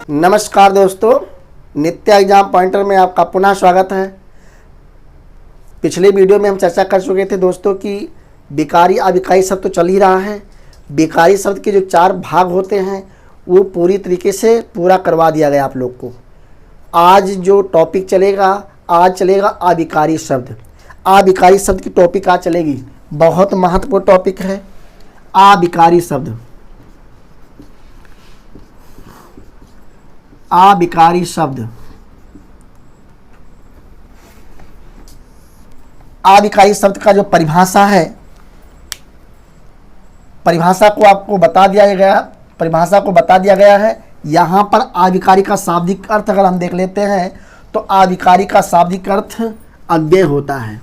नमस्कार दोस्तों, नित्य एग्जाम पॉइंटर में आपका पुनः स्वागत है। पिछले वीडियो में हम चर्चा कर चुके थे दोस्तों कि विकारी अविकारी शब्द तो चल ही रहा है। विकारी शब्द के जो 4 भाग होते हैं वो पूरी तरीके से पूरा करवा दिया गया आप लोग को। आज जो टॉपिक चलेगा, आज चलेगा अविकारी शब्द। अविकारी शब्द की टॉपिक आज चलेगी, बहुत महत्वपूर्ण टॉपिक है अविकारी शब्द। अविकारी शब्द, अविकारी शब्द का जो परिभाषा है, परिभाषा को आपको बता दिया गया, परिभाषा को बता दिया गया है। यहाँ पर अविकारी का शाब्दिक अर्थ अगर हम देख लेते हैं तो अविकारी का शाब्दिक अर्थ अव्यय होता है।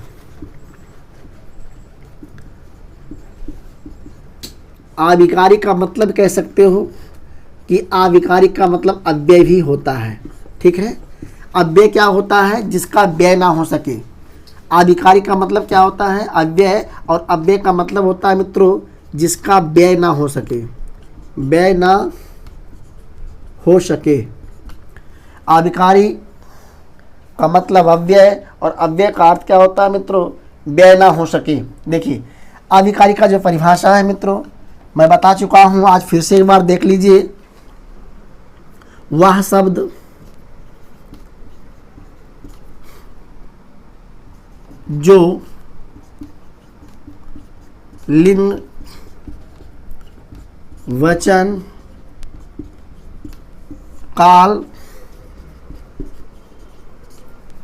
अविकारी का मतलब कह सकते हो कि अविकारी का मतलब अव्यय भी होता है। ठीक है, अव्यय क्या होता है? जिसका व्यय ना हो सके। अविकारी का मतलब क्या होता है? अव्यय। और अव्यय का मतलब होता है मित्रों जिसका व्यय ना हो सके, व्यय ना हो सके। अविकारी का मतलब अव्यय और अव्यय का अर्थ क्या होता है मित्रों? व्यय ना हो सके। देखिए अविकारी का जो परिभाषा है मित्रों मैं बता चुका हूँ, आज फिर से एक बार देख लीजिए। वह शब्द जो लिंग, वचन, काल,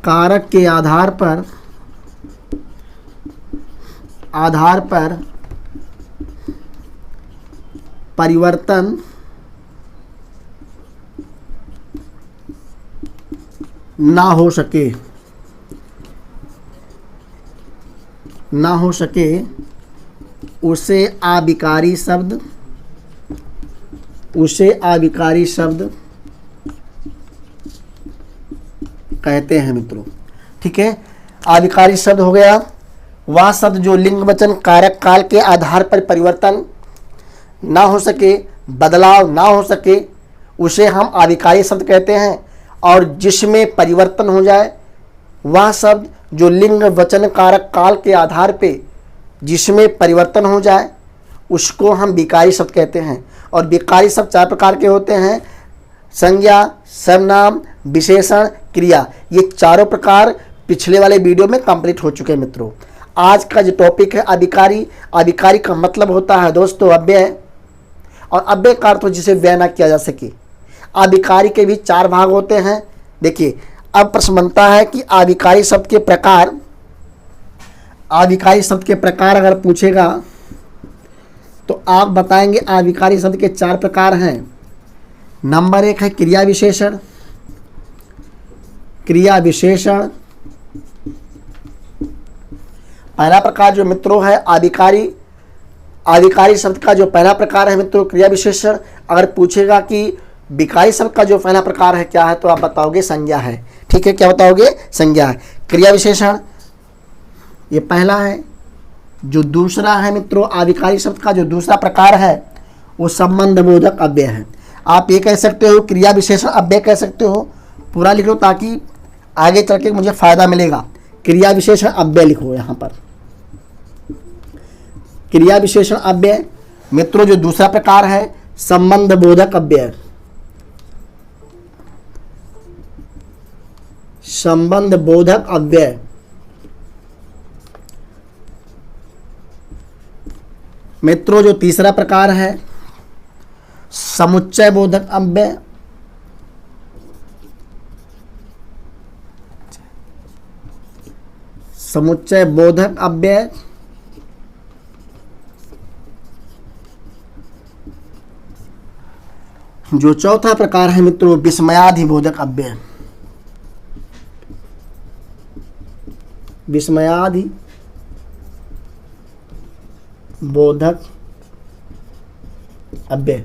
कारक के आधार पर परिवर्तन ना हो सके उसे अविकारी शब्द कहते हैं मित्रों। ठीक है, अविकारी शब्द हो गया वह शब्द जो लिंग, वचन, कारक, काल के आधार पर परिवर्तन ना हो सके, बदलाव ना हो सके, उसे हम अविकारी शब्द कहते हैं। और जिसमें परिवर्तन हो जाए, वह शब्द जो लिंग, वचन, कारक, काल के आधार पे जिसमें परिवर्तन हो जाए उसको हम विकारी शब्द कहते हैं। और विकारी शब्द 4 प्रकार के होते हैं, संज्ञा, सर्वनाम, विशेषण, क्रिया। ये चारों प्रकार पिछले वाले वीडियो में कंप्लीट हो चुके हैं मित्रों। आज का जो टॉपिक है अविकारी। अविकारी का मतलब होता है दोस्तों अव्यय, और अव्यय का अर्थ जिसे व्यय ना किया जा सके। अविकारी के भी 4 भाग होते हैं। देखिए अब प्रश्न बनता है कि अविकारी शब्द के प्रकार, अविकारी शब्द के प्रकार अगर पूछेगा तो आप बताएंगे अविकारी शब्द के 4 प्रकार हैं। नंबर 1 है क्रिया विशेषण। क्रिया विशेषण पहला प्रकार जो मित्रों है अविकारी शब्द का जो पहला प्रकार है मित्रों क्रिया विशेषण। अगर पूछेगा कि विकारी शब्द का जो पहला प्रकार है क्या है तो आप बताओगे संज्ञा है। ठीक है, क्या बताओगे? संज्ञा है। क्रिया विशेषण ये पहला है। जो दूसरा है मित्रों अविकारी शब्द का जो दूसरा प्रकार है वो संबंध बोधक अव्यय है। आप ये कह सकते हो क्रिया विशेषण अव्यय कह सकते हो, पूरा लिख लो ताकि आगे चल के मुझे फायदा मिलेगा। क्रिया विशेषण अव्यय लिखो यहाँ पर, क्रिया विशेषण अव्यय। मित्रों जो दूसरा प्रकार है संबंध बोधक अव्यय, संबंध बोधक अव्यय। मित्रों जो तीसरा प्रकार है समुच्चय बोधक अव्यय, समुच्चय बोधक अव्यय। जो चौथा प्रकार है मित्रों विस्मयाधि बोधक अव्यय, विस्मयाधि बोधक अव्यय।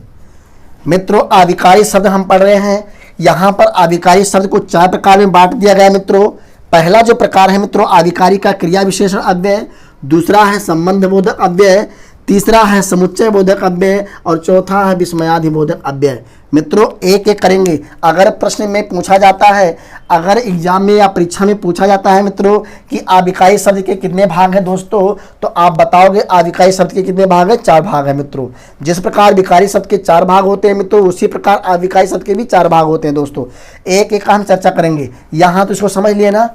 मित्रों अविकारी शब्द हम पढ़ रहे हैं। यहाँ पर अविकारी शब्द को 4 प्रकार में बांट दिया गया मित्रों। पहला जो प्रकार है मित्रों अविकारी का क्रिया विशेषण अव्यय, दूसरा है संबंध बोधक अव्यय, तीसरा है समुच्चय बोधक अव्यय और चौथा है विस्मयादिबोधक अव्यय। मित्रों एक एक करेंगे। अगर प्रश्न में पूछा जाता है, अगर एग्जाम में या परीक्षा में पूछा जाता है मित्रों कि आविकाई शब्द के कितने भाग हैं दोस्तों, तो आप बताओगे आविकाई शब्द के कितने भाग हैं? 4 भाग हैं मित्रों। जिस प्रकार विकारी शब्द के 4 भाग होते हैं मित्रों, उसी प्रकार आविकाई शब्द के भी 4 भाग होते हैं दोस्तों। एक एक का हम चर्चा करेंगे। यहाँ तो इसको समझ लिए ना,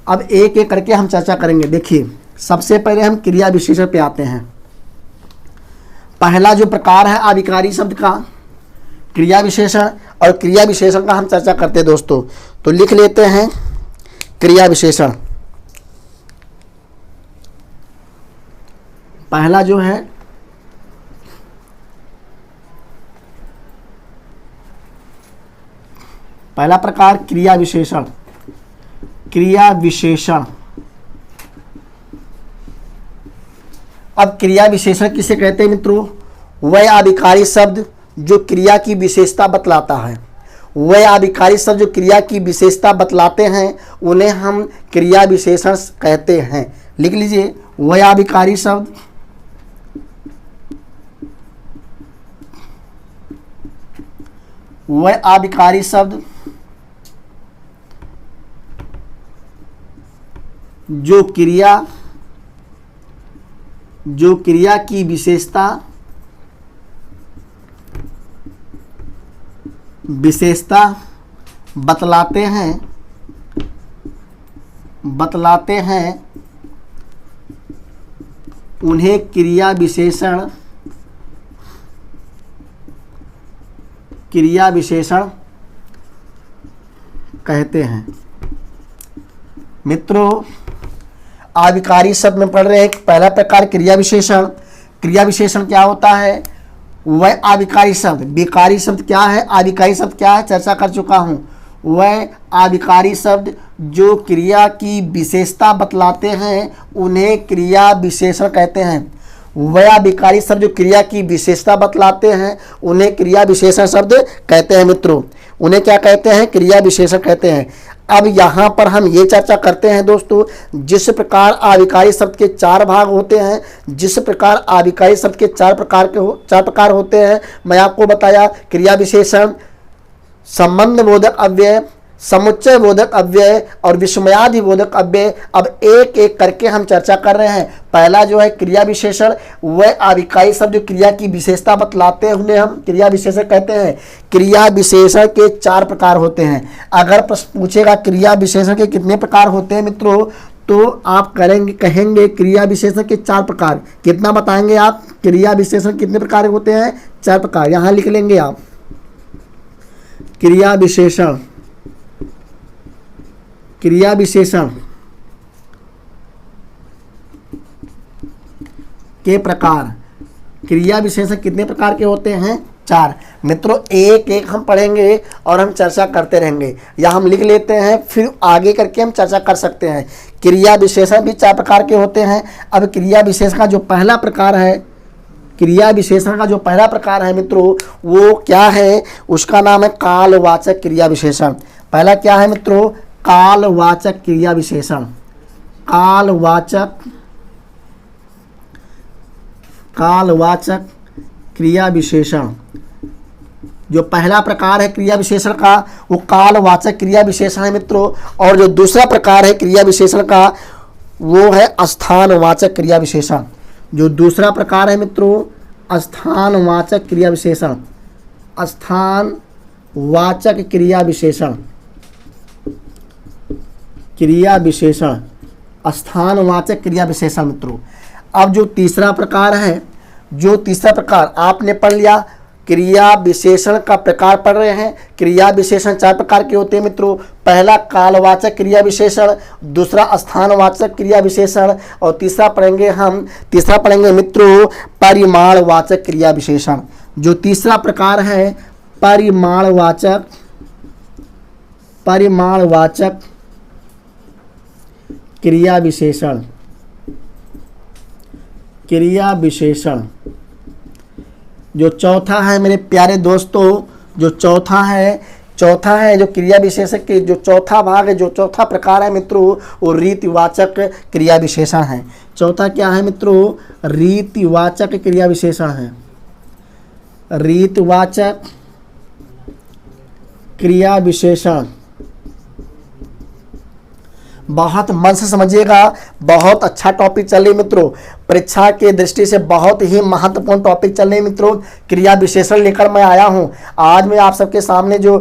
अब एक एक करके हम चर्चा करेंगे। देखिए सबसे पहले हम क्रिया विशेषण पे आते हैं। पहला जो प्रकार है आविकारी शब्द का क्रिया विशेषण, और क्रिया विशेषण का हम चर्चा करते हैं दोस्तों। तो लिख लेते हैं क्रिया विशेषण। पहला जो है पहला प्रकार क्रिया विशेषण। क्रिया विशेषण, अब क्रिया विशेषण किसे कहते हैं मित्रों? वह आविकारी शब्द जो क्रिया की विशेषता बतलाता है। वह आविकारी शब्द जो क्रिया की विशेषता बतलाते हैं उन्हें हम क्रिया विशेषण कहते हैं। लिख लीजिए, वह आविकारी शब्द वह आविकारी शब्द जो क्रिया की विशेषता बतलाते हैं उन्हें क्रिया विशेषण कहते हैं। मित्रों आविकारी शब्द में पढ़ रहे हैं। पहला प्रकार क्रिया विशेषण। क्रिया विशेषण क्या होता है? वह आविकारी शब्द, विकारी शब्द क्या है, आविकारी शब्द क्या है, चर्चा कर चुका हूं। वह आविकारी शब्द जो क्रिया की विशेषता बतलाते हैं उन्हें क्रिया विशेषण कहते हैं। वह आविकारी शब्द जो क्रिया की विशेषता बतलाते हैं उन्हें क्रिया विशेषण शब्द कहते हैं मित्रों। उन्हें क्या कहते हैं? क्रिया विशेषण कहते हैं। अब यहाँ पर हम ये चर्चा करते हैं दोस्तों, जिस प्रकार आविकारी शब्द के 4 भाग होते हैं, जिस प्रकार आविकारी शब्द के 4 प्रकार होते हैं, मैं आपको बताया क्रिया विशेषण, संबंध बोधक अव्यय, समुच्चय बोधक अव्यय और विस्मयादिबोधक अव्यय। अब एक एक करके हम चर्चा कर रहे हैं। पहला जो है क्रिया विशेषण, वह आविकाई शब्द जो क्रिया की विशेषता बतलाते हैं उन्हें हम क्रिया विशेषण कहते हैं। क्रिया विशेषण के 4 प्रकार होते हैं। अगर प्रश्न पूछेगा क्रिया विशेषण के कितने प्रकार होते हैं मित्रों, तो आप कहेंगे क्रिया विशेषण के 4 प्रकार। कितना बताएंगे आप? क्रिया विशेषण कितने प्रकार होते हैं? 4 प्रकार। यहाँ लिख लेंगे आप क्रिया विशेषण के प्रकार। क्रिया विशेषण कितने प्रकार के होते हैं? 4। मित्रों एक एक हम पढ़ेंगे और हम चर्चा करते रहेंगे। या हम लिख लेते हैं, फिर आगे करके हम चर्चा कर सकते हैं। क्रिया विशेषण भी 4 प्रकार के होते हैं। अब क्रिया विशेषण का जो पहला प्रकार है, क्रिया विशेषण का जो पहला प्रकार है मित्रों, वो क्या है? उसका नाम है कालवाचक क्रिया विशेषण। पहला क्या है मित्रों? कालवाचक क्रिया विशेषण। कालवाचक क्रिया विशेषण जो पहला प्रकार है क्रिया विशेषण का, वो कालवाचक क्रिया विशेषण है मित्रों। और जो दूसरा प्रकार है क्रिया विशेषण का, वो है स्थानवाचक क्रिया विशेषण। जो दूसरा प्रकार है मित्रों, स्थानवाचक क्रिया विशेषण। स्थानवाचक क्रिया विशेषण, स्थानवाचक क्रिया विशेषण मित्रों। अब जो तीसरा प्रकार है, आपने पढ़ लिया। क्रिया विशेषण का प्रकार पढ़ रहे हैं। क्रिया विशेषण 4 प्रकार के होते हैं मित्रों। पहला कालवाचक क्रिया विशेषण, दूसरा स्थानवाचक क्रिया विशेषण और तीसरा पढ़ेंगे मित्रों परिमाणवाचक क्रिया विशेषण। जो तीसरा प्रकार है परिमाणवाचक क्रिया विशेषण। जो चौथा है मेरे प्यारे दोस्तों, जो चौथा है चौथा है जो क्रिया विशेषण के जो चौथा भाग है, जो चौथा प्रकार है मित्रों, वो रीतिवाचक क्रिया विशेषण है। चौथा क्या है मित्रों? रीतिवाचक क्रिया विशेषण है। रीतिवाचक क्रिया विशेषण बहुत मन से समझिएगा, बहुत अच्छा टॉपिक चल रही मित्रों, परीक्षा के दृष्टि से बहुत ही महत्वपूर्ण टॉपिक चल रही मित्रों। क्रिया विशेषण लेकर मैं आया हूं। आज मैं आप सबके सामने जो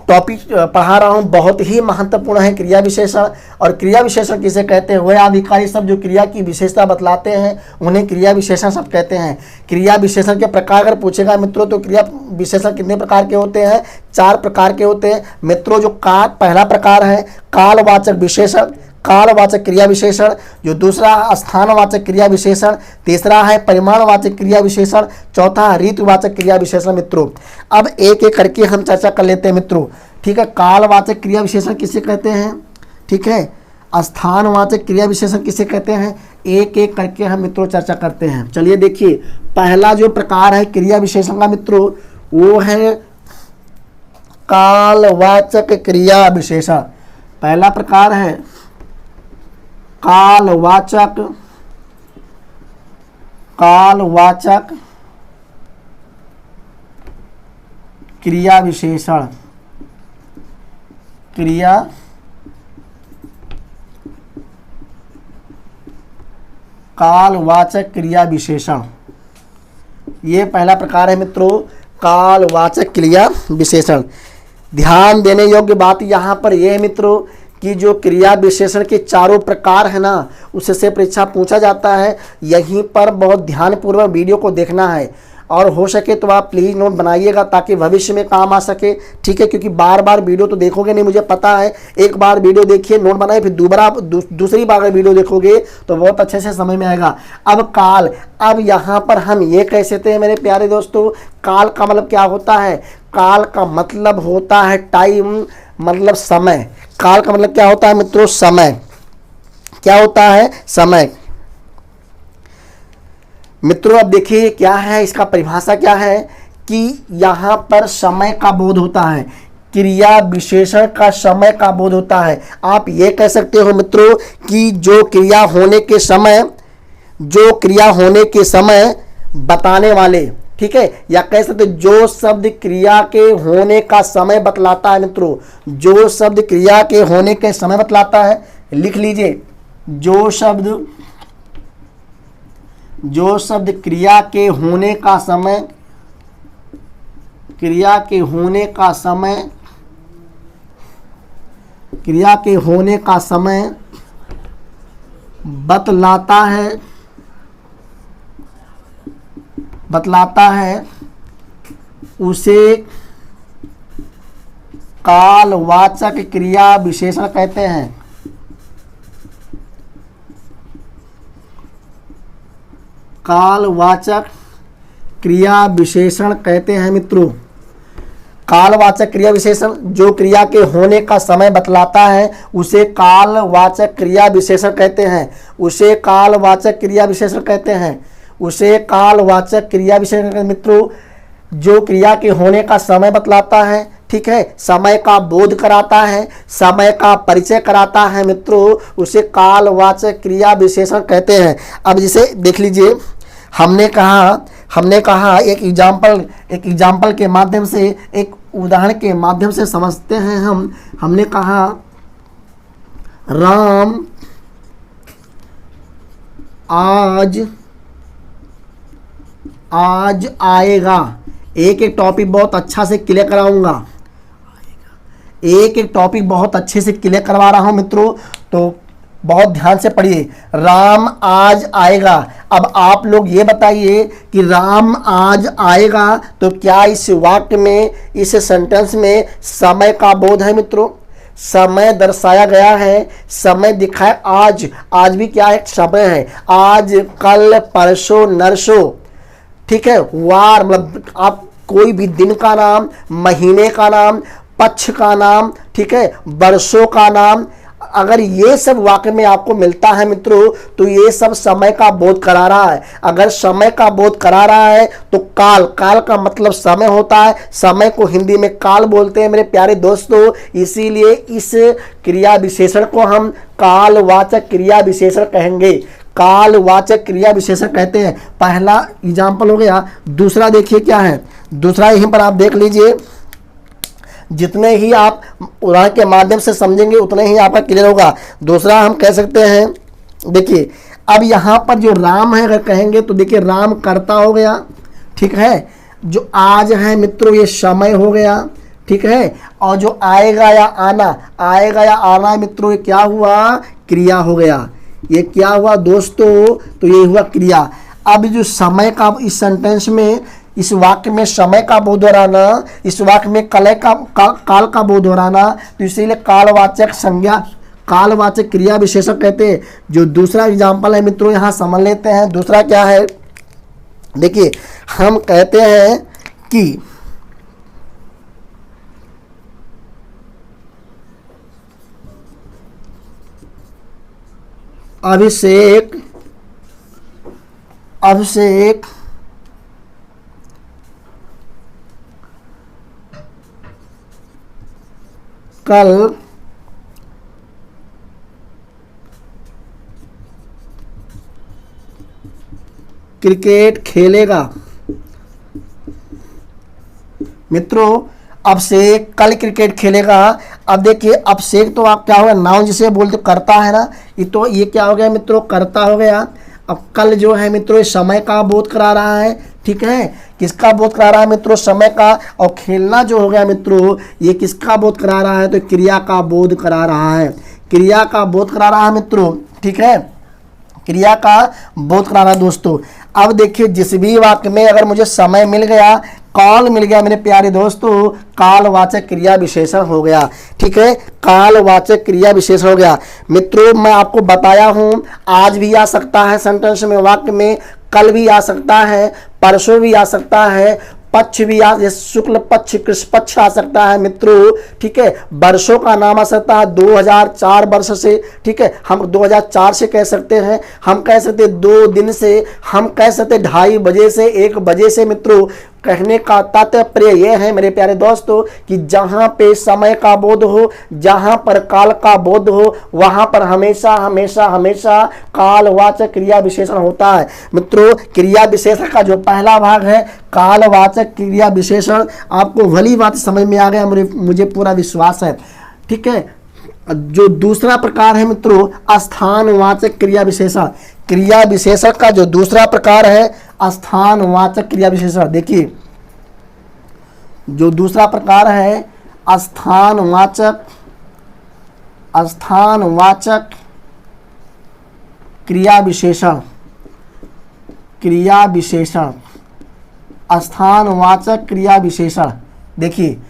टॉपिक पढ़ा रहा हूं बहुत ही महत्वपूर्ण है, क्रिया विशेषण। और क्रिया विशेषण किसे कहते हैं? वह अधिकारी सब जो क्रिया की विशेषता बतलाते हैं उन्हें क्रिया विशेषण सब कहते हैं। क्रिया विशेषण के प्रकार अगर पूछेगा मित्रों तो क्रिया विशेषण कितने प्रकार के होते हैं? 4 प्रकार के होते हैं मित्रों। जो पहला प्रकार है कालवाचक विशेषण, कालवाचक क्रिया विशेषण। जो दूसरा स्थानवाचक क्रिया विशेषण। तीसरा है परिमाणवाचक क्रिया विशेषण। चौथा है रीतिवाचक क्रिया विशेषण मित्रों। अब एक एक करके हम चर्चा कर लेते हैं मित्रों, ठीक है। कालवाचक क्रिया विशेषण किसे कहते हैं? ठीक है। स्थानवाचक क्रिया विशेषण किसे कहते हैं? एक एक करके हम मित्रों चर्चा करते हैं। चलिए देखिए, पहला जो प्रकार है क्रिया विशेषण का मित्रों वो है कालवाचक क्रिया विशेषण। पहला प्रकार है कालवाचक क्रिया विशेषण। कालवाचक क्रिया विशेषण, ये पहला प्रकार है मित्रों, कालवाचक क्रिया विशेषण। ध्यान देने योग्य बात यहाँ पर यह है मित्रों कि जो क्रिया विशेषण के चारों प्रकार है ना, उससे परीक्षा पूछा जाता है। यहीं पर बहुत ध्यानपूर्वक वीडियो को देखना है और हो सके तो आप प्लीज़ नोट बनाइएगा ताकि भविष्य में काम आ सके, ठीक है। क्योंकि बार बार वीडियो तो देखोगे नहीं, मुझे पता है। एक बार वीडियो देखिए, नोट बनाए, फिर दूसरी बार अगर वीडियो देखोगे तो बहुत अच्छे से समझ में आएगा। अब यहाँ पर हम ये कह सकते हैं मेरे प्यारे दोस्तों, काल का मतलब क्या होता है? काल का मतलब होता है टाइम, मतलब समय। काल का मतलब क्या होता है मित्रों? समय। क्या होता है? समय मित्रों। अब देखिए क्या है इसका परिभाषा, क्या है कि यहाँ पर समय का बोध होता है, क्रिया विशेषण का समय का बोध होता है। आप ये कह सकते हो मित्रों कि जो क्रिया होने के समय बताने वाले, ठीक है, या कह सकते जो शब्द क्रिया के होने का समय बतलाता है मित्रों, जो शब्द क्रिया के होने के समय बतलाता है, लिख लीजिए, जो शब्द क्रिया के होने का समय बतलाता है उसे कालवाचक क्रिया विशेषण कहते हैं। कालवाचक क्रिया विशेषण कहते हैं मित्रों। कालवाचक क्रिया विशेषण जो क्रिया के होने का समय बतलाता है उसे कालवाचक क्रिया विशेषण कहते हैं। उसे कालवाचक क्रिया विशेषण कहते हैं। उसे कालवाचक क्रिया विशेषण मित्रों जो क्रिया के होने का समय बतलाता है, ठीक है, समय का बोध कराता है, समय का परिचय कराता है मित्रों, उसे कालवाचक क्रिया विशेषण कहते हैं। अब जिसे देख लीजिए, हमने कहा एक एग्जाम्पल के माध्यम से, एक उदाहरण के माध्यम से समझते हैं हम। हमने कहा राम आज आएगा। एक एक टॉपिक बहुत अच्छा से क्लियर कराऊंगा, एक एक टॉपिक बहुत अच्छे से क्लियर करवा रहा हूं मित्रों, तो बहुत ध्यान से पढ़िए। राम आज आएगा। अब आप लोग ये बताइए कि राम आज आएगा तो क्या इस वाक्य में, इस सेंटेंस में समय का बोध है मित्रों? समय दर्शाया गया है, समय दिखाए। आज भी क्या एक समय है, आज, कल, परसों, नरसों, ठीक है। वार मतलब आप कोई भी दिन का नाम, महीने का नाम, पक्ष का नाम, ठीक है, वर्षों का नाम, अगर ये सब वाक्य में आपको मिलता है मित्रों, तो ये सब समय का बोध करा रहा है। अगर समय का बोध करा रहा है तो काल, काल का मतलब समय होता है, समय को हिंदी में काल बोलते हैं मेरे प्यारे दोस्तों। इसीलिए इस क्रिया विशेषण को हम कालवाचक क्रिया विशेषण कहेंगे, कालवाचक क्रिया विशेषण कहते हैं। पहला एग्जाम्पल हो गया। दूसरा देखिए क्या है, दूसरा यहीं पर आप देख लीजिए। जितने ही आप उदाहरण के माध्यम से समझेंगे उतने ही आपका क्लियर होगा। दूसरा हम कह सकते हैं, देखिए अब यहाँ पर जो राम है अगर कहेंगे तो देखिए राम कर्ता हो गया, ठीक है। जो आज है मित्रों ये समय हो गया, ठीक है। और जो आएगा या आना, आएगा या आना मित्रों ये क्या हुआ, क्रिया हो गया। ये क्या हुआ दोस्तों, तो ये हुआ क्रिया। अब जो समय का इस सेंटेंस में, इस वाक्य में समय का बोध दोहराना, इस वाक्य में काल का बोध दोहराना, तो इसीलिए कालवाचक संज्ञा, कालवाचक क्रिया विशेषण कहते हैं। जो दूसरा एग्जाम्पल है मित्रों यहाँ समझ लेते हैं। दूसरा क्या है, देखिए हम कहते हैं कि अभिषेक कल क्रिकेट खेलेगा। मित्रों अभिषेक कल क्रिकेट खेलेगा। अब देखिए अभिषेक तो आप क्या होगा, नाउन जिसे बोलते करता है ना, ये तो ये क्या हो गया मित्रों, करता हो गया। अब कल जो है मित्रों ये समय का बोध करा रहा है, ठीक है। किसका बोध करा रहा है मित्रों, समय का। और खेलना जो हो गया मित्रों ये किसका बोध करा रहा है, तो क्रिया का बोध करा रहा है, क्रिया का बोध करा रहा है मित्रों, ठीक है, क्रिया का बोध करा रहा है दोस्तों। अब देखिए जिस भी वाक्य में अगर मुझे समय मिल गया, काल मिल गया मेरे प्यारे दोस्तों, कालवाचक क्रिया विशेषण हो गया, ठीक है, कालवाचक क्रिया विशेषण हो गया। मित्रों मैं आपको बताया हूं आज भी आ सकता है सेंटेंस में, वाक्य में, कल भी आ सकता है, परसों भी आ सकता है, पक्ष भी आ, शुक्ल पक्ष कृष्ण पक्ष आ सकता है मित्रों, ठीक है। वर्षों का नाम आ सकता है 2004 वर्ष से, ठीक है, हम 2004 से कह सकते हैं, हम कह सकते 2 दिन से, हम कह सकते 2:30 बजे से, 1 बजे से। मित्रों कहने का तात्पर्य यह है मेरे प्यारे दोस्तों कि जहां पे समय का बोध हो, जहां पर काल का बोध हो, वहां पर हमेशा हमेशा हमेशा कालवाचक क्रिया विशेषण होता है। मित्रों क्रिया विशेषण का जो पहला भाग है कालवाचक क्रिया विशेषण, आपको भली बात समझ में आ गया, मुझे पूरा विश्वास है, ठीक है। जो दूसरा प्रकार है मित्रों स्थानवाचक क्रिया विशेषण, क्रिया विशेषण का जो दूसरा प्रकार है स्थानवाचक क्रिया विशेषण। देखिए जो दूसरा प्रकार है स्थानवाचक क्रिया विशेषण, क्रिया विशेषण, स्थानवाचक क्रिया विशेषण। देखिए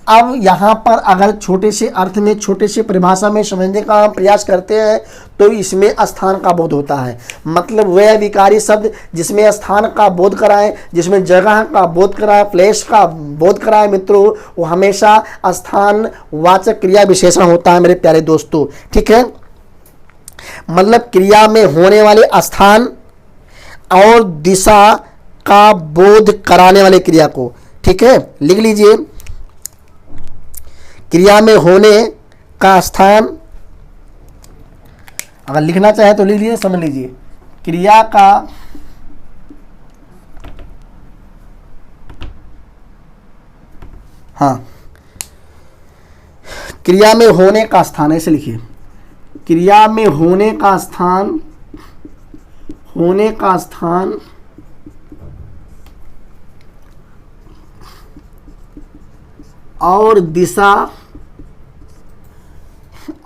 अब यहाँ पर अगर छोटे से अर्थ में, छोटे से परिभाषा में समझने का हम प्रयास करते हैं तो इसमें स्थान का बोध होता है। मतलब वह विकारी शब्द जिसमें स्थान का बोध कराए, जिसमें जगह का बोध कराए, प्लेस का बोध कराए मित्रों, वो हमेशा स्थान वाचक क्रिया विशेषण होता है मेरे प्यारे दोस्तों, ठीक है। मतलब क्रिया में होने वाले स्थान और दिशा का बोध कराने वाले क्रिया को, ठीक है, लिख लीजिए। क्रिया में होने का स्थान, अगर लिखना चाहे तो लिख लीजिए, समझ लीजिए। क्रिया का हाँ, क्रिया में होने का स्थान, ऐसे लिखिए, क्रिया में होने का स्थान, होने का स्थान और दिशा,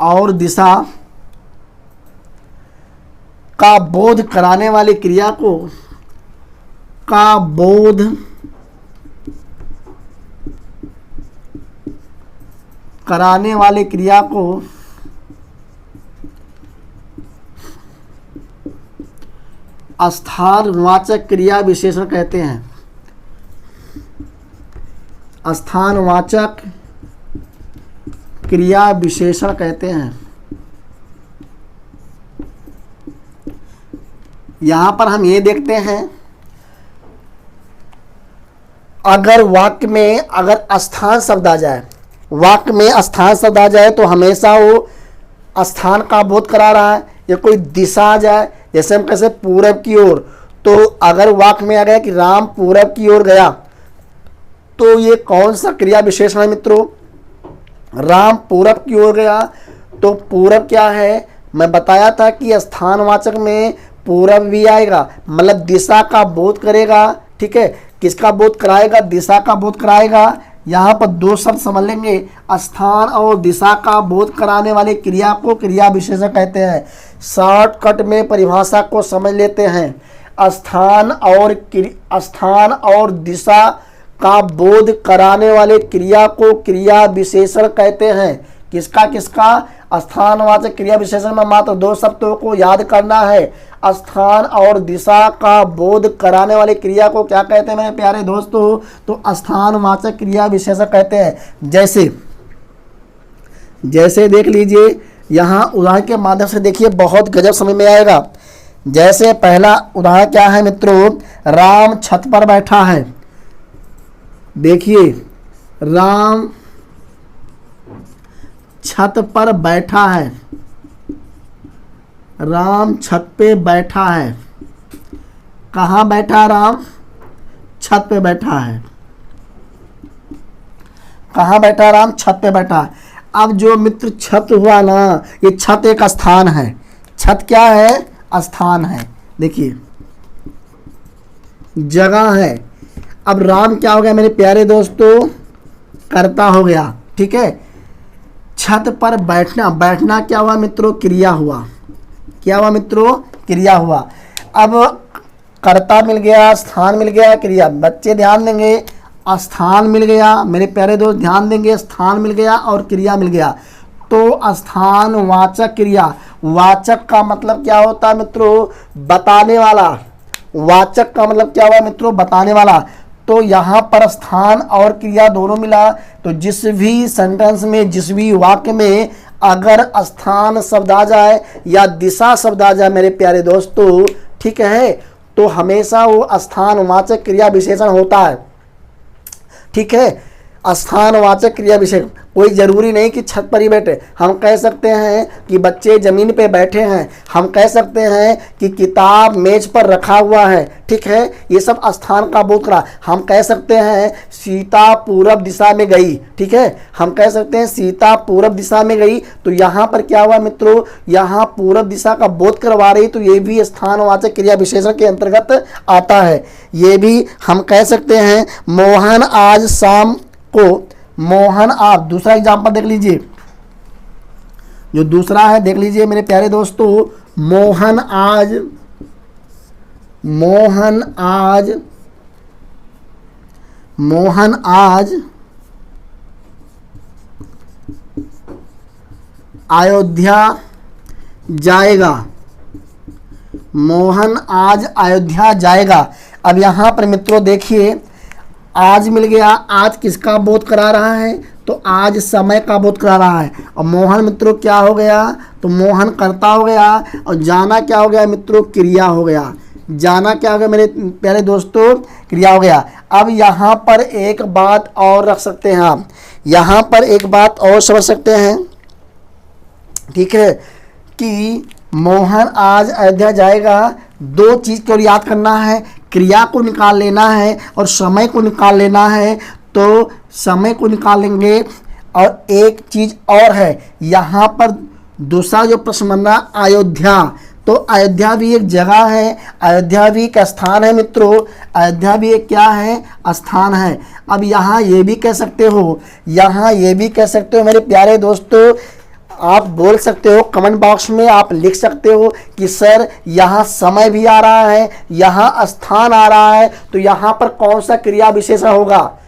और दिशा का बोध कराने वाली क्रिया को, का बोध कराने वाली क्रिया को स्थानवाचक क्रिया विशेषण कहते हैं। स्थानवाचक क्रिया विशेषण कहते हैं। यहां पर हम ये देखते हैं, अगर वाक्य में अगर स्थान शब्द आ जाए, वाक्य में स्थान शब्द आ जाए तो हमेशा वो स्थान का बोध करा रहा है। या कोई दिशा आ जाए, जैसे हम कैसे पूरब की ओर, तो अगर वाक्य में आ गया कि राम पूरब की ओर गया, तो ये कौन सा क्रिया विशेषण है मित्रों? राम पूरब की ओर गया। तो पूरब क्या है? मैं बताया था कि स्थानवाचक में पूरब भी आएगा, मतलब दिशा का बोध करेगा। ठीक है, किसका बोध कराएगा? दिशा का बोध कराएगा। यहाँ पर दो शब्द समझ लेंगे, स्थान और दिशा का बोध कराने वाले क्रिया को क्रिया विशेषण कहते हैं। शॉर्टकट में परिभाषा को समझ लेते हैं। स्थान और दिशा का बोध कराने वाले क्रिया को क्रिया विशेषण कहते हैं। किसका किसका? स्थानवाचक क्रिया विशेषण में मात्र दो शब्दों को याद करना है। स्थान और दिशा का बोध कराने वाले क्रिया को क्या कहते हैं मेरे प्यारे दोस्तों? तो स्थानवाचक क्रिया विशेषण कहते हैं। जैसे देख लीजिए, यहाँ उदाहरण के माध्यम से देखिए, बहुत गजब समझ में आएगा। जैसे पहला उदाहरण क्या है मित्रों? राम छत पर बैठा है। देखिए, राम छत पर बैठा है। राम छत पे बैठा है। कहाँ बैठा? राम छत पे बैठा है। कहाँ बैठा? राम छत पे बैठा है। अब जो मित्र छत हुआ ना, ये छत एक स्थान है। छत क्या है? स्थान है। देखिए, जगह है। अब राम क्या हो गया मेरे प्यारे दोस्तों? कर्ता हो गया। ठीक है, छत पर बैठना, बैठना क्या हुआ मित्रों? क्रिया हुआ। क्या हुआ मित्रों? क्रिया हुआ। अब कर्ता मिल गया, स्थान मिल गया, क्रिया। बच्चे ध्यान देंगे, स्थान मिल गया मेरे प्यारे दोस्त, ध्यान देंगे, स्थान मिल गया और क्रिया मिल गया। तो स्थान वाचक क्रिया। वाचक का मतलब क्या होता है मित्रों? बताने वाला। वाचक का मतलब क्या हुआ मित्रों? बताने वाला। तो यहाँ पर स्थान और क्रिया दोनों मिला। तो जिस भी सेंटेंस में, जिस भी वाक्य में अगर स्थान शब्द आ जाए या दिशा शब्द आ जाए मेरे प्यारे दोस्तों, ठीक है, तो हमेशा वो स्थानवाचक क्रिया विशेषण होता है। ठीक है, स्थानवाचक क्रिया विशेषण। कोई ज़रूरी नहीं कि छत पर ही बैठे। हम कह सकते हैं कि बच्चे ज़मीन पे बैठे हैं। हम कह सकते हैं कि किताब मेज पर रखा हुआ है। ठीक है, ये सब स्थान का बोध करा। हम कह सकते हैं सीता पूरब दिशा में गई। ठीक है, हम कह सकते हैं सीता पूरब दिशा में गई। तो यहाँ पर क्या हुआ मित्रों? यहाँ पूरब दिशा का बोध करवा रही, तो ये भी स्थानवाचक क्रिया विशेषण के अंतर्गत आता है। ये भी हम कह सकते हैं मोहन आज शाम को, मोहन आप, दूसरा एग्जाम्पल देख लीजिए, जो दूसरा है देख लीजिए मेरे प्यारे दोस्तों। मोहन आज अयोध्या जाएगा। मोहन आज अयोध्या जाएगा। अब यहाँ पर मित्रों देखिए, आज मिल गया। आज किसका बोध करा रहा है? तो आज समय का बोध करा रहा है। और मोहन मित्रों क्या हो गया? तो मोहन कर्ता हो गया। और जाना क्या हो गया मित्रों? क्रिया हो गया। जाना क्या हो गया मेरे प्यारे दोस्तों? क्रिया हो गया। अब यहाँ पर एक बात और रख सकते हैं आप, यहाँ पर एक बात और समझ सकते हैं। ठीक है, कि मोहन आज अयोध्या जाएगा। दो चीज़ को याद करना है, क्रिया को निकाल लेना है और समय को निकाल लेना है। तो समय को निकालेंगे। और एक चीज़ और है, यहाँ पर दूसरा जो प्रश्न बन रहा अयोध्या, तो अयोध्या भी एक जगह है, अयोध्या भी एक स्थान है मित्रों। अयोध्या भी एक क्या है? स्थान है। अब यहाँ ये भी कह सकते हो, यहाँ ये भी कह सकते हो मेरे प्यारे दोस्तों, आप बोल सकते हो, कमेंट बॉक्स में आप लिख सकते हो कि सर यहाँ समय भी आ रहा है, यहाँ स्थान आ रहा है, तो यहाँ पर कौन सा क्रिया विशेषण होगा?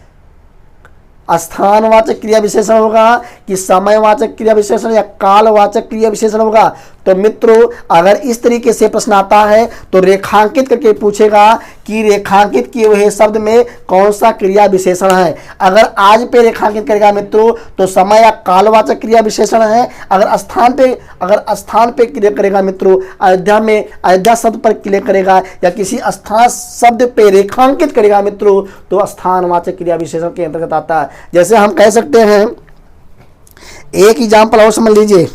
स्थानवाचक क्रिया विशेषण होगा कि समयवाचक क्रिया विशेषण या कालवाचक क्रिया विशेषण होगा? तो मित्रों अगर इस तरीके से प्रश्न आता है तो रेखांकित करके पूछेगा कि रेखांकित किए हुए शब्द में कौन सा क्रिया विशेषण है। अगर आज पे रेखांकित करेगा मित्रों तो समय या कालवाचक क्रिया विशेषण है। अगर स्थान पे क्रिया करेगा मित्रों, अयोध्या में अयोध्या शब्द पर क्रिया करेगा या किसी स्थान शब्द पे रेखांकित करेगा मित्रों तो स्थानवाचक क्रिया विशेषण के अंतर्गत आता है। जैसे हम कह सकते हैं, एक एग्जाम्पल और समझ लीजिए।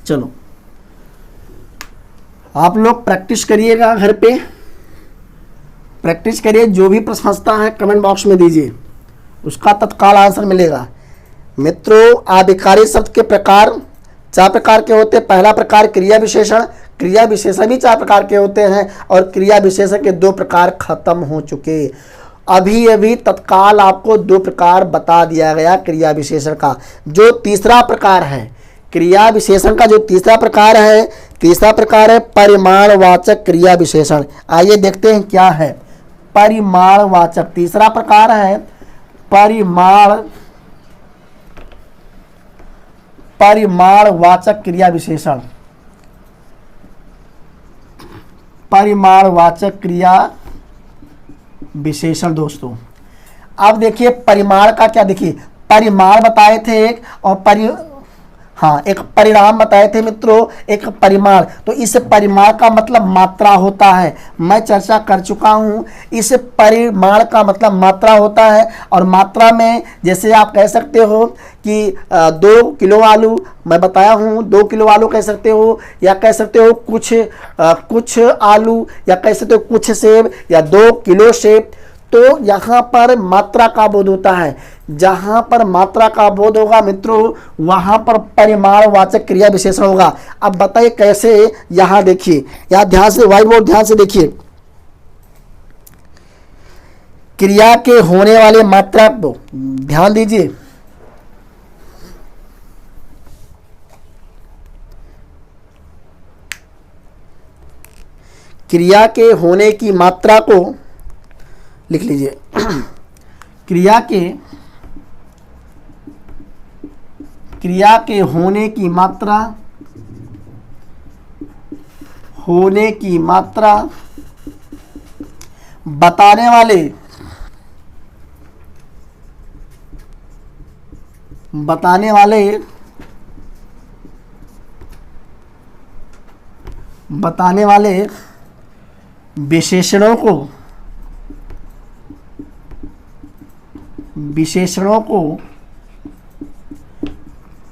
चलो आप लोग प्रैक्टिस करिएगा, घर पे प्रैक्टिस करिए, जो भी प्रश्न फंसता है कमेंट बॉक्स में दीजिए, उसका तत्काल आंसर मिलेगा। मित्रों आधिकारिक शब्द के प्रकार 4 प्रकार के होते हैं। पहला प्रकार क्रिया विशेषण, क्रिया विशेषण भी 4 प्रकार के होते हैं और क्रिया विशेषण के 2 प्रकार खत्म हो चुके। अभी अभी तत्काल आपको 2 प्रकार बता दिया गया क्रिया विशेषण का। जो तीसरा प्रकार है क्रिया विशेषण का, जो तीसरा प्रकार है परिमाणवाचक क्रिया विशेषण। आइए देखते हैं क्या है परिमाणवाचक। तीसरा प्रकार है परिमाणवाचक क्रिया विशेषण। परिमाणवाचक क्रिया विशेषण दोस्तों, अब देखिए परिमाण का क्या, देखिए परिमाण बताए थे एक और एक परिणाम बताए थे मित्रों, एक परिमाण। तो इस परिमाण का मतलब मात्रा होता है, मैं चर्चा कर चुका हूं। इस परिमाण का मतलब मात्रा होता है और मात्रा में जैसे आप कह सकते हो कि 2 किलो आलू, मैं बताया हूं 2 किलो आलू कह सकते हो, या कह सकते हो कुछ आलू, या कह सकते हो कुछ सेब, या 2 किलो सेब। तो यहाँ पर मात्रा का बोध होता है। जहाँ पर मात्रा का बोध होगा मित्रों वहाँ पर परिमाणवाचक क्रिया विशेषण होगा। अब बताइए कैसे, यहाँ देखिए, यहाँ ध्यान से व्हाइट बोर्ड ध्यान से देखिए। क्रिया के होने वाले मात्रा को ध्यान दीजिए। क्रिया के होने की मात्रा को लिख लीजिए। क्रिया के होने की मात्रा बताने वाले विशेषणों को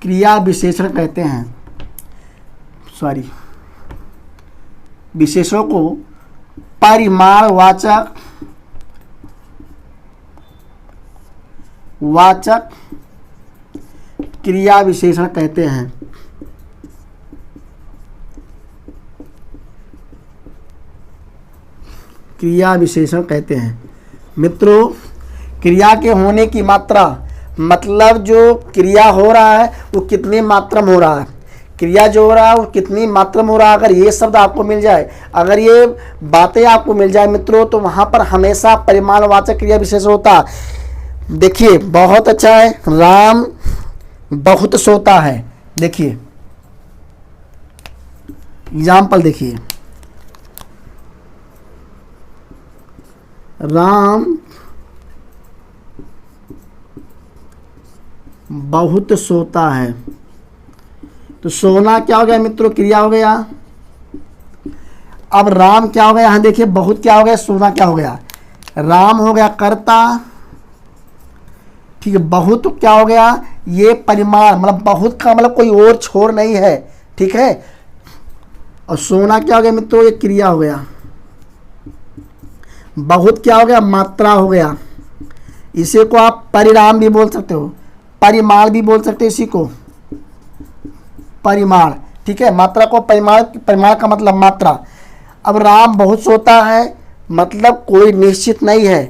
क्रिया विशेषण कहते हैं। विशेषणों को परिमाणवाचक क्रिया विशेषण कहते हैं। क्रिया विशेषण कहते हैं मित्रों। क्रिया के होने की मात्रा मतलब जो क्रिया हो रहा है वो कितनी मात्रा में हो रहा है, क्रिया जो हो रहा है वो कितनी मात्रा में हो रहा है। अगर ये शब्द आपको मिल जाए, अगर ये बातें आपको मिल जाए मित्रों, तो वहाँ पर हमेशा परिमाणवाचक क्रिया विशेषण होता है। देखिए बहुत अच्छा है, राम बहुत सोता है। देखिए एग्जाम्पल देखिए, राम बहुत सोता है। तो सोना क्या हो गया मित्रों, क्रिया हो गया। अब राम क्या हो गया, यहाँ देखिए बहुत क्या हो गया, सोना क्या हो गया, राम हो गया कर्ता, ठीक है। बहुत क्या हो गया, ये परिमाण, मतलब बहुत का मतलब कोई और छोर नहीं है, ठीक है। और सोना क्या हो गया मित्रों, ये क्रिया हो गया। बहुत क्या हो गया, मात्रा हो गया। इसे को आप परिणाम भी बोल सकते हो, परिमाण भी बोल सकते हो, इसी को परिमाण, ठीक है। मात्रा को परिमाण का मतलब मात्रा। अब राम बहुत सोता है मतलब कोई निश्चित नहीं है,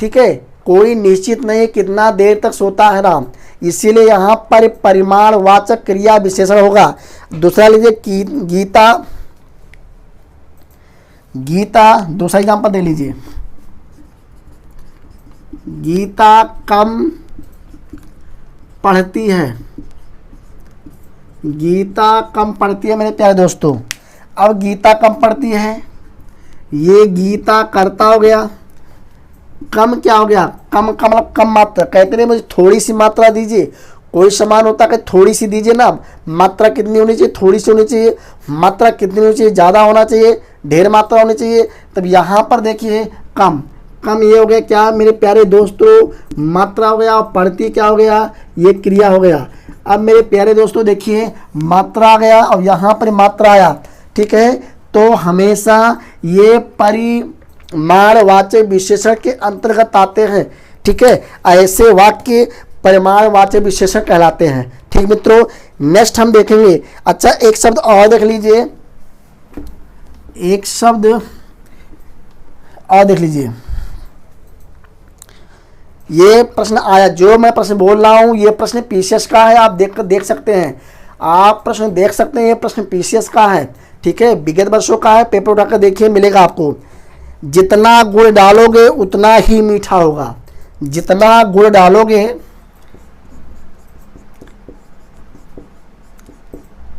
ठीक है, कोई निश्चित नहीं कितना देर तक सोता है राम, इसीलिए यहाँ पर परिमाणवाचक क्रिया विशेषण होगा। दूसरा लीजिए गीता, दूसरा एग्जाम्पल दे लीजिए। गीता कम पढ़ती है। गीता कम पढ़ती है मेरे प्यारे दोस्तों। अब गीता कम पढ़ती है, ये गीता करता हो गया, कम क्या हो गया, कम का मतलब कम मात्रा। कहते नहीं मुझे थोड़ी सी मात्रा दीजिए, कोई सामान होता है थोड़ी सी दीजिए ना, मात्रा कितनी होनी चाहिए, थोड़ी सी होनी चाहिए। मात्रा कितनी होनी चाहिए, ज़्यादा होना चाहिए, ढेर मात्रा होनी चाहिए। तब यहाँ पर देखिए कम, कम ये हो गया क्या मेरे प्यारे दोस्तों, मात्रा हो गया, और पढ़ती क्या हो गया, ये क्रिया हो गया। अब मेरे प्यारे दोस्तों देखिए मात्रा आ गया और यहाँ पर मात्रा आया, ठीक है। तो हमेशा ये परिमाणवाचक विशेषण के अंतर्गत आते हैं, ठीक है। ऐसे वाक्य परिमाणवाचक विशेषण कहलाते हैं, ठीक मित्रों। नेक्स्ट हम देखेंगे। अच्छा एक शब्द और देख लीजिए, एक शब्द और देख लीजिए। ये प्रश्न आया, जो मैं प्रश्न बोल रहा हूँ ये प्रश्न पीसीएस का है, आप देख सकते हैं, आप प्रश्न देख सकते हैं, ये प्रश्न पीसीएस का है, ठीक है। विगत वर्षों का है, पेपर उठाकर देखिए मिलेगा आपको। जितना गुड़ डालोगे उतना ही मीठा होगा। जितना गुड़ डालोगे,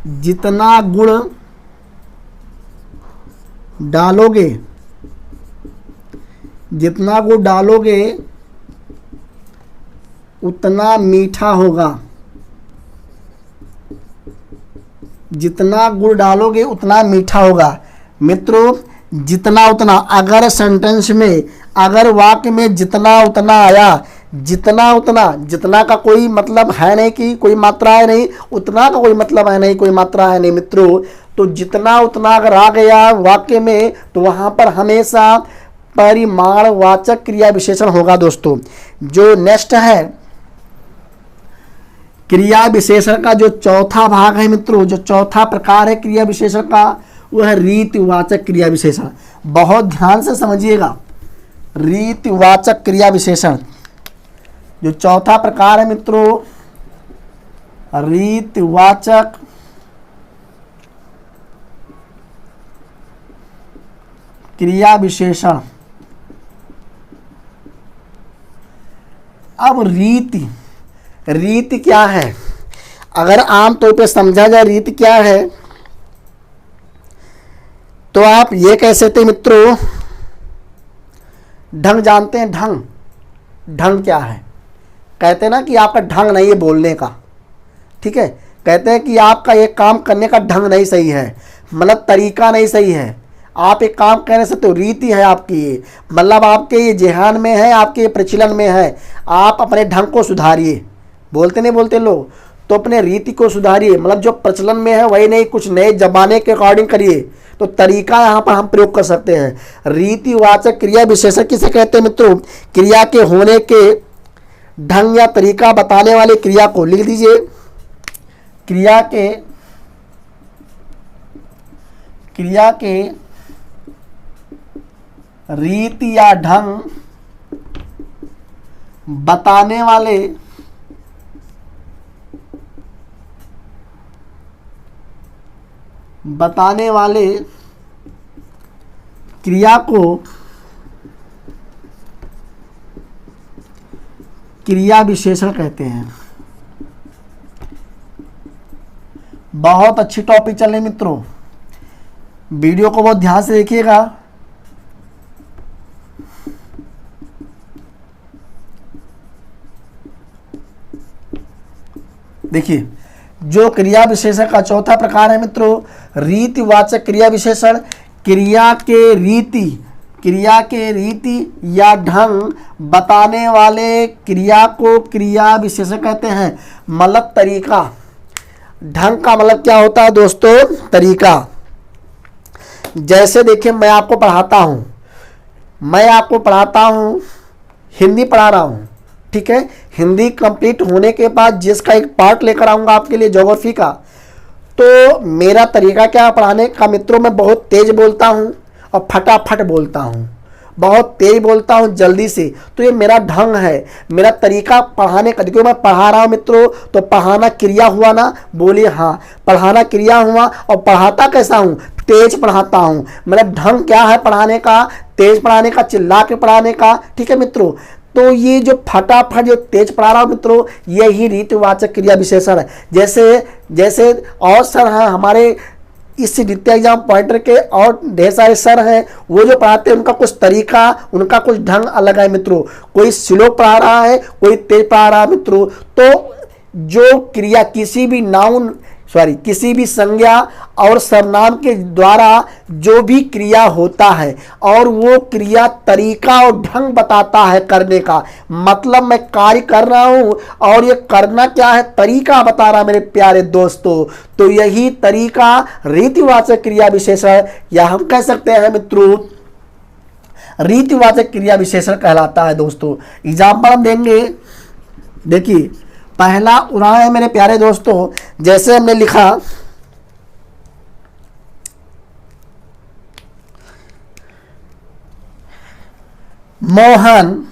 जितना गुड़ डालोगे, जितना गुड़ डालोगे उतना मीठा होगा। जितना गुड़ डालोगे उतना मीठा होगा। मित्रों जितना उतना, अगर सेंटेंस में, अगर वाक्य में जितना उतना आया, जितना उतना, जितना का कोई मतलब है नहीं कि कोई मात्रा है नहीं, उतना का कोई मतलब है नहीं कोई मात्रा है नहीं मित्रों। तो जितना उतना अगर आ गया वाक्य में तो वहाँ पर हमेशा परिमाणवाचक क्रिया विशेषण होगा दोस्तों। जो नेक्स्ट है क्रिया विशेषण का जो चौथा भाग है मित्रों, जो चौथा प्रकार है क्रिया विशेषण का, वह है रीतिवाचक क्रिया विशेषण। बहुत ध्यान से समझिएगा, रीतिवाचक क्रिया विशेषण जो चौथा प्रकार है मित्रों, रीतिवाचक क्रिया विशेषण। अब रीति, रीति क्या है, अगर आम तौर पे समझा जाए रीति क्या है तो आप ये कह सकते हैं मित्रों, ढंग जानते हैं, ढंग, ढंग क्या है, कहते हैं ना कि आपका ढंग नहीं है बोलने का, ठीक है। कहते हैं कि आपका ये काम करने का ढंग नहीं सही है, मतलब तरीका नहीं सही है। आप एक काम कह नहीं सकते, रीति है आपकी ये, मतलब आपके ये जेहान में है, आपके ये प्रचलन में है। आप अपने ढंग को सुधारिए, बोलते नहीं बोलते लोग, तो अपने रीति को सुधारिए, मतलब जो प्रचलन में है वही नहीं, कुछ नए जमाने के अकॉर्डिंग करिए। तो तरीका यहाँ पर हम प्रयोग कर सकते हैं। रीतिवाचक क्रिया विशेषण किसे कहते हैं मित्रों, क्रिया के होने के ढंग या तरीका बताने वाली क्रिया को लिख दीजिए। क्रिया के रीति या ढंग बताने वाले क्रिया को क्रिया विशेषण कहते हैं। बहुत अच्छी टॉपिक चल रही मित्रों, वीडियो को बहुत ध्यान से देखिएगा। देखिए जो क्रिया विशेषण का चौथा प्रकार है मित्रों, रीतिवाचक क्रिया विशेषण। क्रिया के रीति या ढंग बताने वाले क्रिया को क्रिया विशेषण कहते हैं। मतलब तरीका, ढंग का मतलब क्या होता है दोस्तों, तरीका। जैसे देखिए मैं आपको पढ़ाता हूँ, हिंदी पढ़ा रहा हूँ, ठीक है। हिंदी कंप्लीट होने के बाद जिसका एक पार्ट लेकर आऊँगा आपके लिए ज्योग्राफी का, तो मेरा तरीका क्या पढ़ाने का मित्रों, मैं बहुत तेज बोलता हूँ और फटाफट बोलता हूँ, बहुत तेज बोलता हूँ जल्दी से। तो ये मेरा ढंग है, मेरा तरीका पढ़ाने का। क्योंकि मैं पढ़ा रहा हूँ मित्रों, तो पढ़ाना क्रिया हुआ ना, बोलिए हाँ, पढ़ाना क्रिया हुआ। और पढ़ाता कैसा हूँ, तेज पढ़ाता हूँ। मेरा ढंग क्या है पढ़ाने का, तेज पढ़ाने का, चिल्ला के पढ़ाने का, ठीक है मित्रों। तो ये जो फटाफट जो तेज पढ़ा रहा हूं मित्रों, यही रीतिवाचक क्रिया विशेषण है। जैसे और सर हैं हमारे इस नित्य एग्जाम पॉइंटर के, और ढेर सारे सर हैं, वो जो पढ़ाते हैं उनका कुछ तरीका, उनका कुछ ढंग अलग है मित्रों। कोई स्लो पढ़ा रहा है, कोई तेज पढ़ा रहा है मित्रों। तो जो क्रिया किसी भी संज्ञा और सर्वनाम के द्वारा जो भी क्रिया होता है, और वो क्रिया तरीका और ढंग बताता है करने का। मतलब मैं कार्य कर रहा हूं और ये करना क्या है, तरीका बता रहा मेरे प्यारे दोस्तों। तो यही तरीका रीतिवाचक क्रिया विशेषण, या हम कह सकते हैं मित्रों रीतिवाचक क्रिया विशेषण कहलाता है दोस्तों। एग्जाम्पल हम देंगे। देखिए पहला उदाहरण है मेरे प्यारे दोस्तों, जैसे हमने लिखा मोहन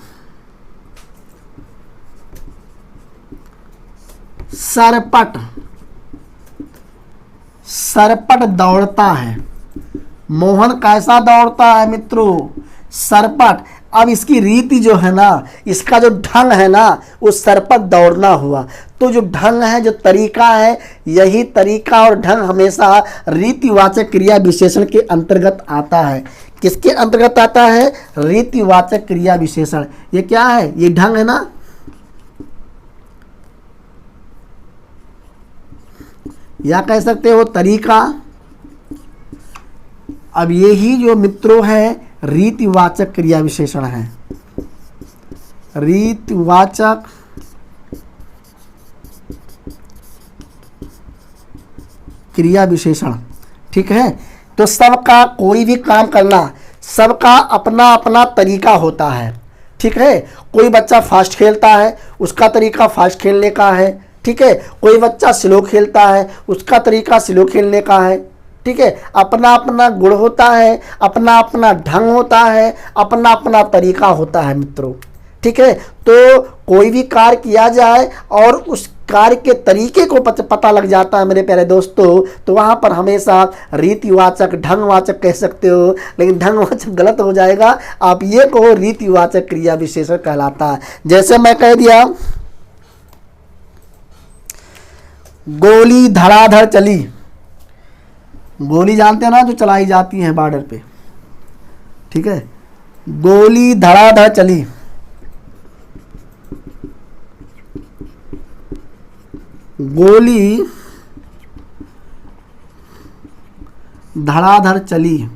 सरपट दौड़ता है। मोहन कैसा दौड़ता है मित्रों, सरपट। अब इसकी रीति जो है ना, इसका जो ढंग है ना, वो सरपट दौड़ना हुआ। तो जो ढंग है, जो तरीका है, यही तरीका और ढंग हमेशा रीतिवाचक क्रिया विशेषण के अंतर्गत आता है। किसके अंतर्गत आता है, रीतिवाचक क्रिया विशेषण। ये क्या है, ये ढंग है ना, या कह सकते हो तरीका। अब यही जो मित्रों है रीतिवाचक क्रिया विशेषण है। रीतिवाचक क्रिया विशेषण, ठीक है। तो सबका कोई भी काम करना, सबका अपना अपना तरीका होता है, ठीक है। कोई बच्चा फास्ट खेलता है, उसका तरीका फास्ट खेलने का है, ठीक है। कोई बच्चा स्लो खेलता है, उसका तरीका स्लो खेलने का है, ठीक है। अपना अपना गुण होता है, अपना अपना ढंग होता है, अपना अपना तरीका होता है मित्रों, ठीक है। तो कोई भी कार्य किया जाए और उस कार्य के तरीके को पता लग जाता है मेरे प्यारे दोस्तों, तो वहां पर हमेशा रीतिवाचक, ढंगवाचक कह सकते हो, लेकिन ढंगवाचक गलत हो जाएगा। आप ये कहो रीतिवाचक क्रिया विशेषण कहलाता है। जैसे मैं कह दिया गोली धड़ाधड़ चली। गोली जानते हैं ना, जो चलाई जाती है बॉर्डर पे, ठीक है। गोली धड़ाधड़ चली। गोली धड़ाधड़ चली।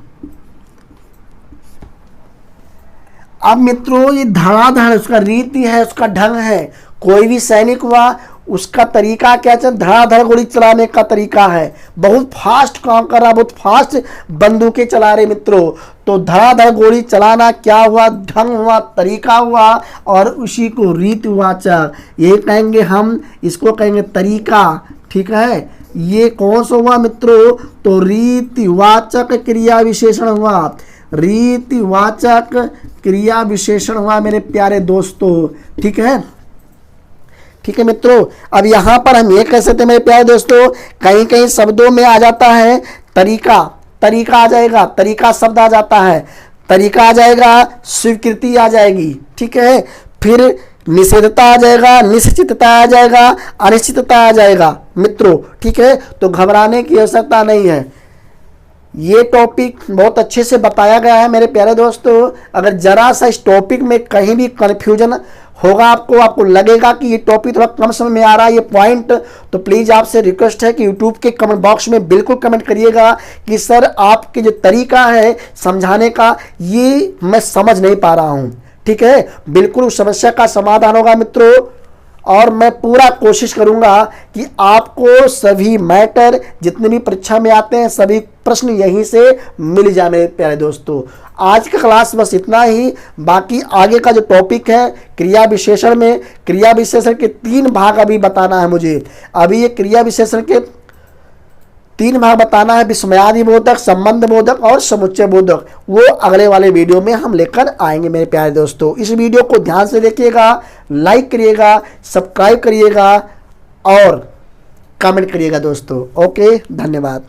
अब मित्रों ये धड़ाधड़ उसका रीति है, उसका ढंग है। कोई भी सैनिक हुआ, उसका तरीका क्या है, धड़ाधड़ गोली चलाने का तरीका है। बहुत फास्ट काम कर रहा, बहुत फास्ट बंदूकें चला रहे मित्रों। तो धड़ाधड़ गोली चलाना क्या हुआ, ढंग हुआ, तरीका हुआ, और उसी को रीतिवाचक ये कहेंगे हम, इसको कहेंगे तरीका, ठीक है। ये कौन सा हुआ मित्रों, तो रीतिवाचक क्रिया विशेषण हुआ। रीतिवाचक क्रिया विशेषण हुआ मेरे प्यारे दोस्तों, ठीक है। ठीक है मित्रों, अब यहाँ पर हम ये कह सकते हैं मेरे प्यारे दोस्तों, कहीं कहीं शब्दों में आ जाता है तरीका, तरीका आ जाएगा, तरीका शब्द आ जाता है, तरीका आ जाएगा, स्वीकृति आ जाएगी, ठीक है। फिर निषेधता आ जाएगा, निश्चितता आ जाएगा, अनिश्चितता आ जाएगा मित्रों, ठीक है। तो घबराने की आवश्यकता नहीं है। ये टॉपिक बहुत अच्छे से बताया गया है मेरे प्यारे दोस्तों। अगर जरा सा इस टॉपिक में कहीं भी कन्फ्यूजन होगा, आपको लगेगा कि ये टॉपिक थोड़ा कम समय में आ रहा है, ये पॉइंट, तो प्लीज़ आपसे रिक्वेस्ट है कि यूट्यूब के कमेंट बॉक्स में बिल्कुल कमेंट करिएगा कि सर आपके जो तरीका है समझाने का, ये मैं समझ नहीं पा रहा हूँ, ठीक है। बिल्कुल उस समस्या का समाधान होगा मित्रों, और मैं पूरा कोशिश करूंगा कि आपको सभी मैटर जितने भी परीक्षा में आते हैं, सभी प्रश्न यहीं से मिल जाए मेरे प्यारे दोस्तों। आज का क्लास बस इतना ही। बाकी आगे का जो टॉपिक है क्रिया विशेषण में, क्रिया विशेषण के 3 भाग अभी बताना है मुझे। अभी ये क्रिया विशेषण के 3 भाग बताना है, विस्मयादि बोधक, संबंध बोधक और समुच्चय बोधक। वो अगले वाले वीडियो में हम लेकर आएंगे मेरे प्यारे दोस्तों। इस वीडियो को ध्यान से देखिएगा, लाइक करिएगा, सब्सक्राइब करिएगा और कमेंट करिएगा दोस्तों। ओके, धन्यवाद।